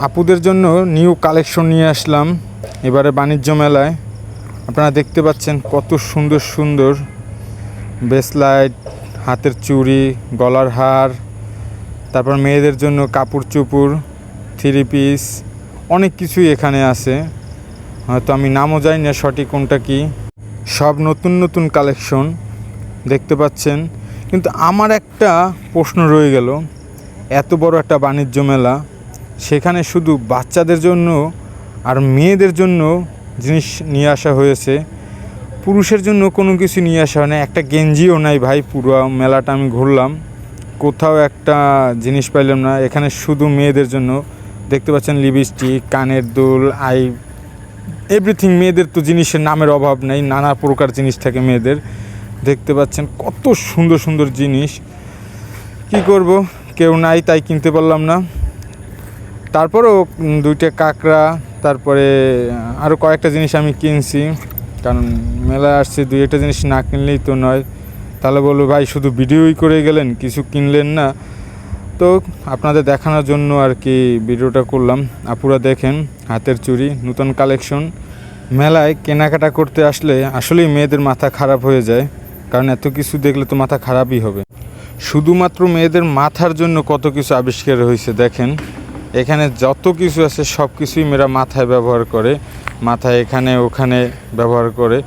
আপুদের জন্য new collection নিয়ে আসলাম এবারে বাণিজ্য মেলায়। আপনারা দেখতে পাচ্ছেন কত সুন্দর সুন্দর ব্রেসলাইট, হাতের চুড়ি, গলার হার, তারপর মেয়েদের জন্য কাপড় চুপুর, থ্রি পিস, অনেক কিছুই এখানে আছে। হয়তো আমি নামও জানি না সঠিক কোনটা কি। সব নতুন নতুন কালেকশন দেখতে পাচ্ছেন। কিন্তু আমার একটা প্রশ্ন রয়ে গেল, এত বড় একটা বাণিজ্য মেলা, সেখানে শুধু বাচ্চাদের জন্য আর মেয়েদের জন্য জিনিস নিয়ে আসা হয়েছে, পুরুষের জন্য কোনো কিছু নিয়ে আসা হয় না। একটা গেঞ্জিও নাই ভাই। পুরো মেলাটা আমি ঘুরলাম, কোথাও একটা জিনিস পাইলাম না। এখানে শুধু মেয়েদের জন্য দেখতে পাচ্ছেন লিপস্টিক, কানের দুল, এভরিথিং। মেয়েদের তো জিনিসের নামের অভাব নেই, নানা প্রকার জিনিস থাকে মেয়েদের। দেখতে পাচ্ছেন কত সুন্দর সুন্দর জিনিস। কি করব, কেউ নাই তাই কিনতে পারলাম না। তারপরেও দুইটা কাঁকড়া, তারপরে আরও কয়েকটা জিনিস আমি কিনছি, কারণ মেলায় আসছে, দুই একটা জিনিস না কিনলেই তো নয়। তাহলে বলবো ভাই শুধু ভিডিওই করে গেলেন, কিছু কিনলেন না। তো আপনাদের দেখানোর জন্য আর কি ভিডিওটা করলাম। আপুরা দেখেন, হাতের চুড়ি, নতুন কালেকশন। মেলায় কেনাকাটা করতে আসলে আসলেই মেয়েদের মাথা খারাপ হয়ে যায়, কারণ এত কিছু দেখলে তো মাথা খারাপই হবে। শুধুমাত্র মেয়েদের মাথার জন্য কত কিছু আবিষ্কার হয়েছে দেখেন। এখানে যত কিছু আছে সব কিছুই মেয়েরা মাথায় ব্যবহার করে, মাথায় এখানে ওখানে ব্যবহার করে।